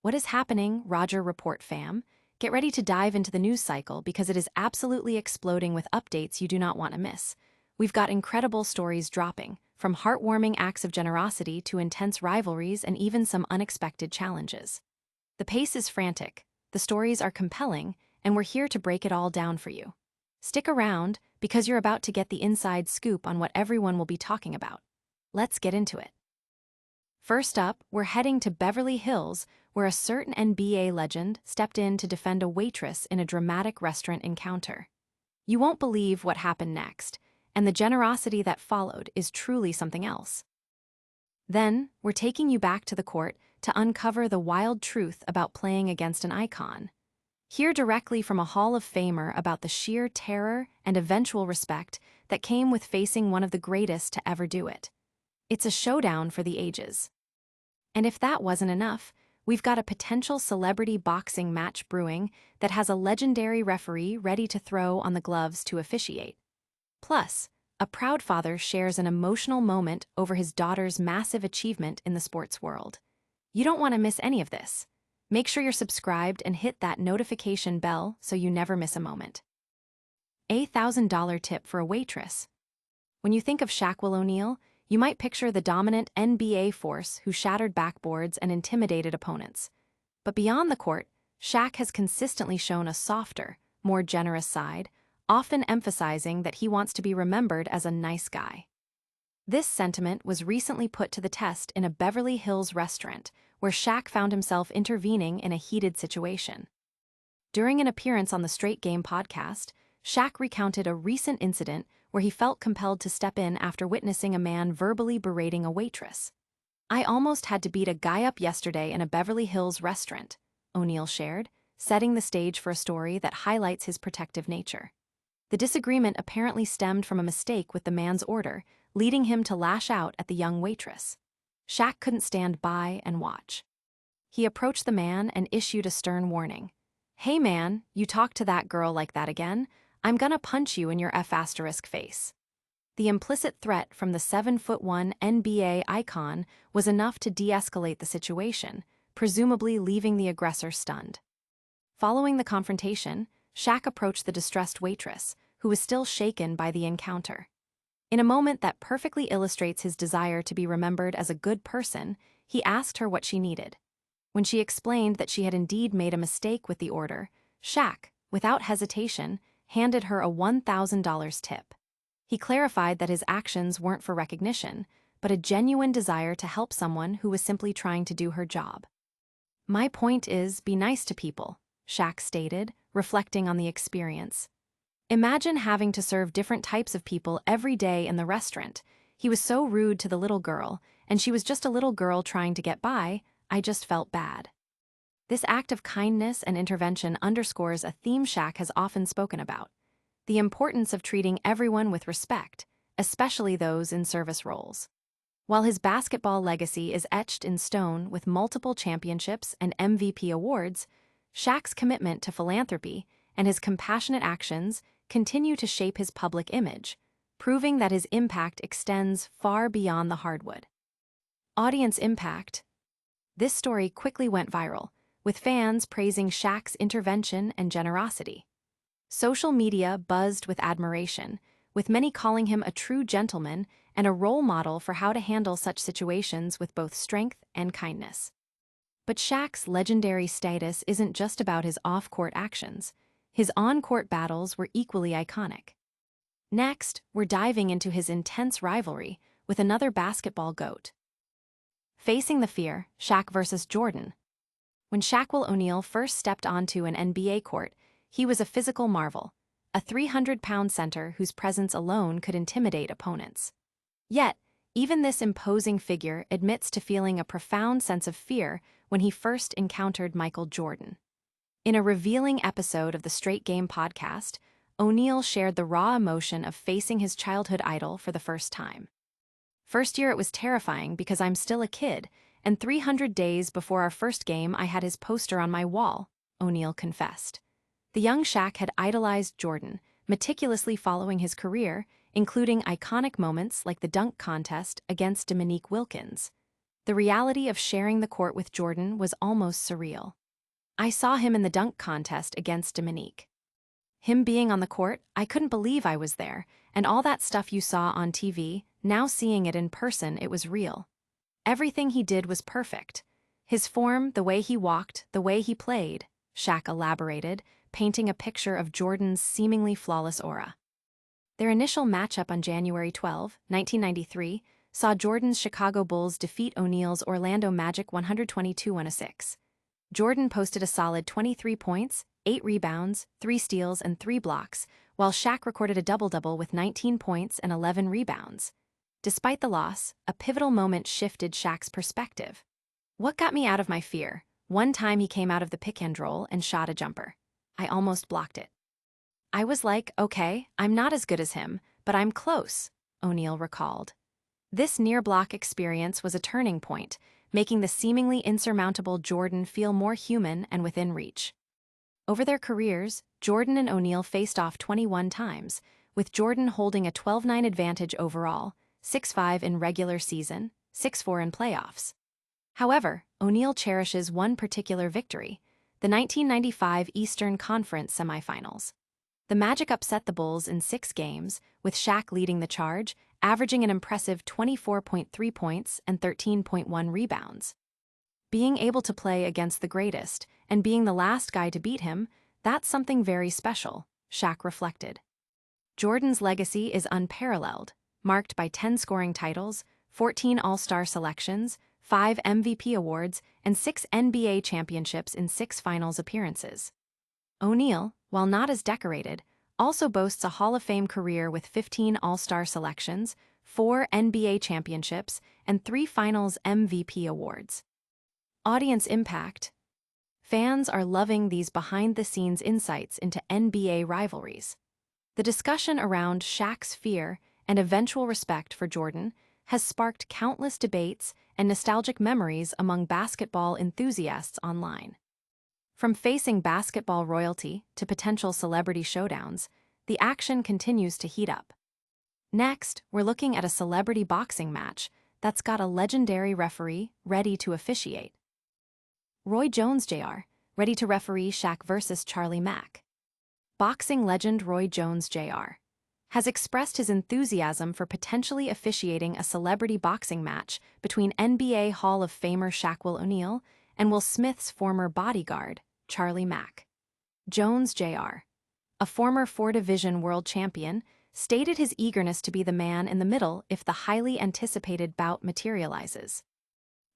What is happening, Roger Report fam? Get ready to dive into the news cycle because it is absolutely exploding with updates you do not want to miss. We've got incredible stories dropping, from heartwarming acts of generosity to intense rivalries and even some unexpected challenges. The pace is frantic, the stories are compelling, and we're here to break it all down for you. Stick around because you're about to get the inside scoop on what everyone will be talking about. Let's get into it. First up, we're heading to Beverly Hills, where a certain NBA legend stepped in to defend a waitress in a dramatic restaurant encounter. You won't believe what happened next, and the generosity that followed is truly something else. Then, we're taking you back to the court to uncover the wild truth about playing against an icon. Hear directly from a Hall of Famer about the sheer terror and eventual respect that came with facing one of the greatest to ever do it. It's a showdown for the ages. And if that wasn't enough, we've got a potential celebrity boxing match brewing that has a legendary referee ready to throw on the gloves to officiate. Plus, a proud father shares an emotional moment over his daughter's massive achievement in the sports world. You don't want to miss any of this. Make sure you're subscribed and hit that notification bell so you never miss a moment. A $1,000 tip for a waitress. When you think of Shaquille O'Neal, you might picture the dominant NBA force who shattered backboards and intimidated opponents. But beyond the court, Shaq has consistently shown a softer, more generous side, often emphasizing that he wants to be remembered as a nice guy. This sentiment was recently put to the test in a Beverly Hills restaurant, where Shaq found himself intervening in a heated situation. During an appearance on the Straight Game podcast, Shaq recounted a recent incident where he felt compelled to step in after witnessing a man verbally berating a waitress. "I almost had to beat a guy up yesterday in a Beverly Hills restaurant," O'Neal shared, setting the stage for a story that highlights his protective nature. The disagreement apparently stemmed from a mistake with the man's order, leading him to lash out at the young waitress. Shaq couldn't stand by and watch. He approached the man and issued a stern warning. "Hey man, you talk to that girl like that again, I'm gonna punch you in your F*** face." The implicit threat from the 7'1" NBA icon was enough to de-escalate the situation, presumably leaving the aggressor stunned. Following the confrontation, Shaq approached the distressed waitress, who was still shaken by the encounter. In a moment that perfectly illustrates his desire to be remembered as a good person, he asked her what she needed. When she explained that she had indeed made a mistake with the order, Shaq, without hesitation, handed her a $1,000 tip. He clarified that his actions weren't for recognition, but a genuine desire to help someone who was simply trying to do her job. "My point is, be nice to people," Shaq stated, reflecting on the experience. Imagine having to serve different types of people every day in the restaurant. He was so rude to the little girl, and she was just a little girl trying to get by. I just felt bad. This act of kindness and intervention underscores a theme Shaq has often spoken about: the importance of treating everyone with respect, especially those in service roles. While his basketball legacy is etched in stone with multiple championships and MVP awards, Shaq's commitment to philanthropy and his compassionate actions continue to shape his public image, proving that his impact extends far beyond the hardwood. Audience impact. This story quickly went viral, with fans praising Shaq's intervention and generosity. Social media buzzed with admiration, with many calling him a true gentleman and a role model for how to handle such situations with both strength and kindness. But Shaq's legendary status isn't just about his off-court actions. His on-court battles were equally iconic. Next, we're diving into his intense rivalry with another basketball GOAT. Facing the fear, Shaq versus Jordan. When Shaquille O'Neal first stepped onto an NBA court, he was a physical marvel, a 300-pound center whose presence alone could intimidate opponents. Yet, even this imposing figure admits to feeling a profound sense of fear when he first encountered Michael Jordan. In a revealing episode of the Straight Game podcast, O'Neal shared the raw emotion of facing his childhood idol for the first time. "First year it was terrifying because I'm still a kid, and 300 days before our first game I had his poster on my wall," O'Neal confessed. The young Shaq had idolized Jordan, meticulously following his career, including iconic moments like the dunk contest against Dominique Wilkins. The reality of sharing the court with Jordan was almost surreal. I saw him in the dunk contest against Dominique. Him being on the court, I couldn't believe I was there, and all that stuff you saw on TV, now seeing it in person, it was real. Everything he did was perfect. His form, the way he walked, the way he played, Shaq elaborated, painting a picture of Jordan's seemingly flawless aura. Their initial matchup on January 12, 1993, saw Jordan's Chicago Bulls defeat O'Neal's Orlando Magic 122-106. Jordan posted a solid 23 points, 8 rebounds, 3 steals, and 3 blocks, while Shaq recorded a double-double with 19 points and 11 rebounds. Despite the loss, a pivotal moment shifted Shaq's perspective. "What got me out of my fear? One time he came out of the pick-and-roll and shot a jumper. I almost blocked it. I was like, okay, I'm not as good as him, but I'm close," O'Neal recalled. This near-block experience was a turning point, making the seemingly insurmountable Jordan feel more human and within reach. Over their careers, Jordan and O'Neal faced off 21 times, with Jordan holding a 12-9 advantage overall, 6-5 in regular season, 6-4 in playoffs. However, O'Neal cherishes one particular victory, the 1995 Eastern Conference semifinals. The Magic upset the Bulls in 6 games, with Shaq leading the charge, averaging an impressive 24.3 points and 13.1 rebounds. Being able to play against the greatest, and being the last guy to beat him, that's something very special, Shaq reflected. Jordan's legacy is unparalleled, marked by 10 scoring titles, 14 All-Star selections, 5 MVP awards, and 6 NBA championships in 6 finals appearances. O'Neal, while not as decorated, also boasts a Hall of Fame career with 15 All-Star selections, 4 NBA championships, and 3 Finals MVP awards. Audience impact. Fans are loving these behind-the-scenes insights into NBA rivalries. The discussion around Shaq's fear and eventual respect for Jordan has sparked countless debates and nostalgic memories among basketball enthusiasts online. From facing basketball royalty to potential celebrity showdowns, the action continues to heat up. Next, we're looking at a celebrity boxing match that's got a legendary referee ready to officiate. Roy Jones Jr., ready to referee Shaq vs. Charlie Mack. Boxing legend Roy Jones Jr. has expressed his enthusiasm for potentially officiating a celebrity boxing match between NBA Hall of Famer Shaquille O'Neal and Will Smith's former bodyguard, Charlie Mack. Jones Jr., a former 4-division world champion, stated his eagerness to be the man in the middle if the highly anticipated bout materializes.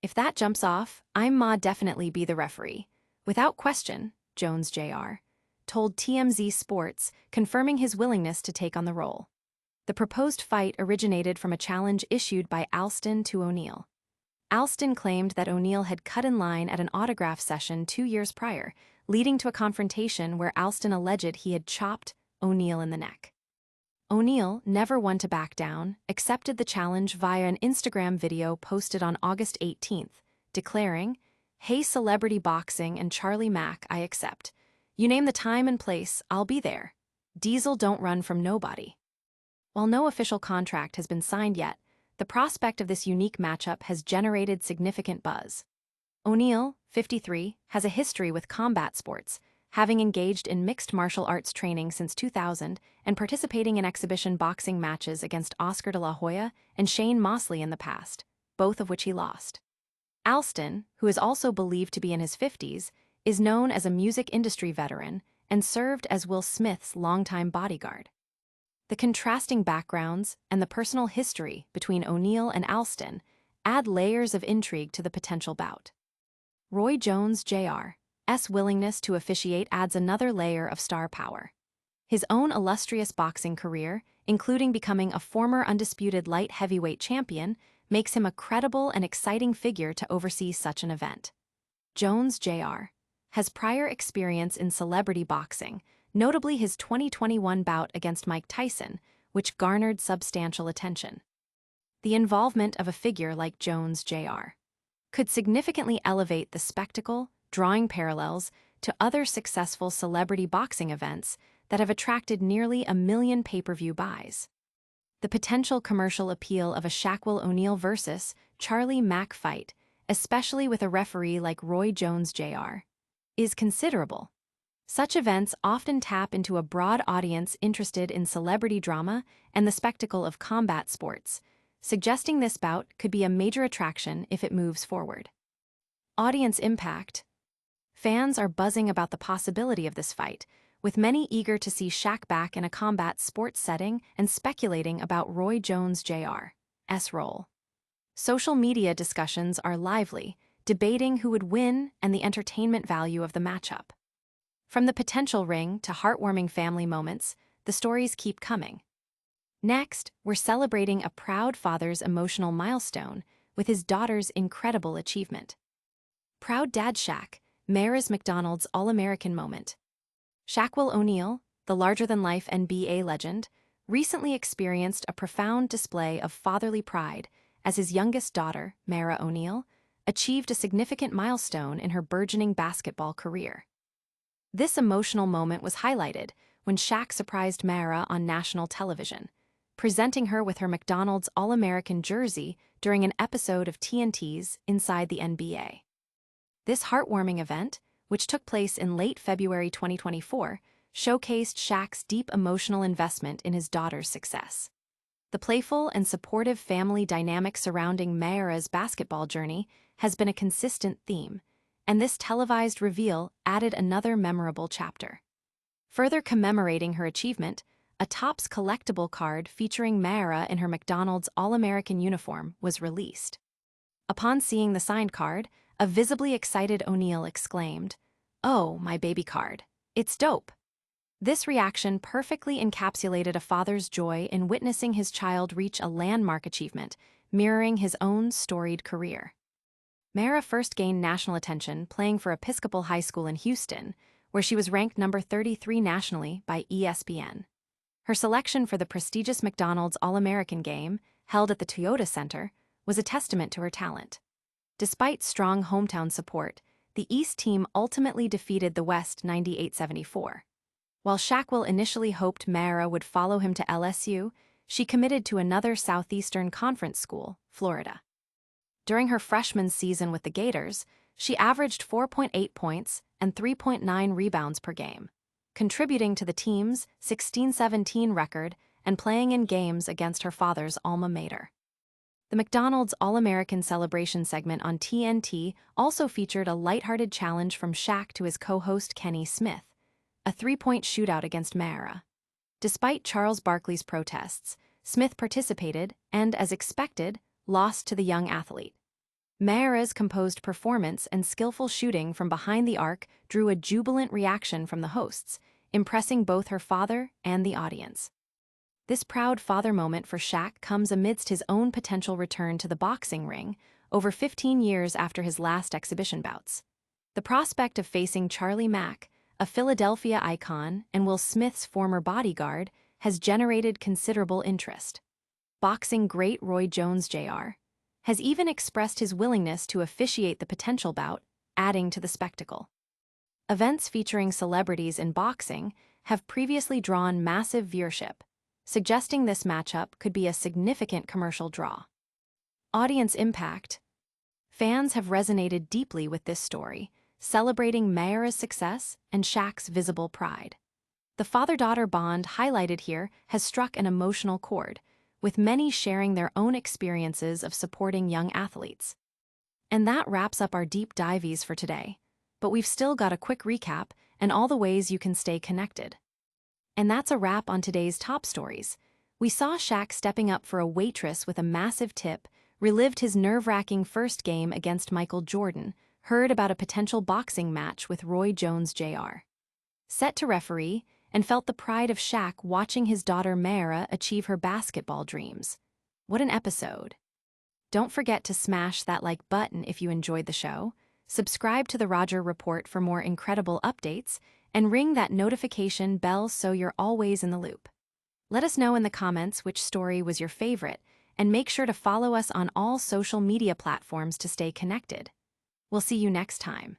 "If that jumps off, I'ma definitely be the referee. Without question," Jones Jr. told TMZ Sports, confirming his willingness to take on the role. The proposed fight originated from a challenge issued by Alston to O'Neal. Alston claimed that O'Neal had cut in line at an autograph session 2 years prior, leading to a confrontation where Alston alleged he had chopped O'Neal in the neck. O'Neal, never one to back down, accepted the challenge via an Instagram video posted on August 18th, declaring, "Hey celebrity boxing and Charlie Mack, I accept. You name the time and place, I'll be there. Diesel don't run from nobody." While no official contract has been signed yet, the prospect of this unique matchup has generated significant buzz. O'Neal, 53, has a history with combat sports, having engaged in mixed martial arts training since 2000 and participating in exhibition boxing matches against Oscar de la Hoya and Shane Mosley in the past, both of which he lost. Alston, who is also believed to be in his 50s, is known as a music industry veteran and served as Will Smith's longtime bodyguard. The contrasting backgrounds and the personal history between O'Neal and Alston add layers of intrigue to the potential bout. Roy Jones Jr.'s willingness to officiate adds another layer of star power. His own illustrious boxing career, including becoming a former undisputed light heavyweight champion, makes him a credible and exciting figure to oversee such an event. Jones Jr. has prior experience in celebrity boxing, notably his 2021 bout against Mike Tyson, which garnered substantial attention. The involvement of a figure like Jones Jr. could significantly elevate the spectacle, drawing parallels to other successful celebrity boxing events that have attracted nearly 1 million pay-per-view buys. The potential commercial appeal of a Shaquille O'Neal vs. Charlie Mack fight especially with a referee like Roy Jones Jr., is considerable. Such events often tap into a broad audience interested in celebrity drama and the spectacle of combat sports, suggesting this bout could be a major attraction if it moves forward. Audience impact. Fans are buzzing about the possibility of this fight, with many eager to see Shaq back in a combat sports setting and speculating about Roy Jones Jr.'s role. Social media discussions are lively, debating who would win and the entertainment value of the matchup. From the potential ring to heartwarming family moments, the stories keep coming. Next, we're celebrating a proud father's emotional milestone with his daughter's incredible achievement. Proud dad Shaq, Mara's McDonald's All-American moment. Shaquille O'Neal, the larger-than-life NBA legend, recently experienced a profound display of fatherly pride as his youngest daughter, Mara O'Neal, achieved a significant milestone in her burgeoning basketball career. This emotional moment was highlighted when Shaq surprised Mara on national television, presenting her with her McDonald's All-American jersey during an episode of TNT's Inside the NBA. This heartwarming event, which took place in late February 2024, showcased Shaq's deep emotional investment in his daughter's success. The playful and supportive family dynamic surrounding Mara's basketball journey has been a consistent theme, and this televised reveal added another memorable chapter. Further commemorating her achievement, a Topps collectible card featuring Mara in her McDonald's All-American uniform was released. Upon seeing the signed card, a visibly excited O'Neal exclaimed, "Oh, my baby card. It's dope." This reaction perfectly encapsulated a father's joy in witnessing his child reach a landmark achievement, mirroring his own storied career. Mara first gained national attention playing for Episcopal High School in Houston, where she was ranked number 33 nationally by ESPN. Her selection for the prestigious McDonald's All-American game, held at the Toyota Center, was a testament to her talent. Despite strong hometown support, the East team ultimately defeated the West 98-74. While Shaquille initially hoped Mara would follow him to LSU, she committed to another Southeastern Conference school, Florida. During her freshman season with the Gators, she averaged 4.8 points and 3.9 rebounds per game, contributing to the team's 16-17 record and playing in games against her father's alma mater. The McDonald's All-American celebration segment on TNT also featured a lighthearted challenge from Shaq to his co-host Kenny Smith, a three-point shootout against Mara. Despite Charles Barkley's protests, Smith participated and, as expected, lost to the young athlete. Mara's composed performance and skillful shooting from behind the arc drew a jubilant reaction from the hosts, impressing both her father and the audience. This proud father moment for Shaq comes amidst his own potential return to the boxing ring over 15 years after his last exhibition bouts. The prospect of facing Charlie Mack, a Philadelphia icon and Will Smith's former bodyguard, has generated considerable interest. Boxing great Roy Jones Jr. has even expressed his willingness to officiate the potential bout, adding to the spectacle. Events featuring celebrities in boxing have previously drawn massive viewership, suggesting this matchup could be a significant commercial draw. Audience impact. Fans have resonated deeply with this story, celebrating Mara's success and Shaq's visible pride. The father-daughter bond highlighted here has struck an emotional chord, with many sharing their own experiences of supporting young athletes. And that wraps up our deep dives for today, but we've still got a quick recap and all the ways you can stay connected. And that's a wrap on today's top stories. We saw Shaq stepping up for a waitress with a massive tip, relived his nerve-wracking first game against Michael Jordan, heard about a potential boxing match with Roy Jones Jr., set to referee, and felt the pride of Shaq watching his daughter Mara achieve her basketball dreams. What an episode. Don't forget to smash that like button if you enjoyed the show, subscribe to the Roger Report for more incredible updates, and ring that notification bell so you're always in the loop. Let us know in the comments which story was your favorite, and make sure to follow us on all social media platforms to stay connected. We'll see you next time.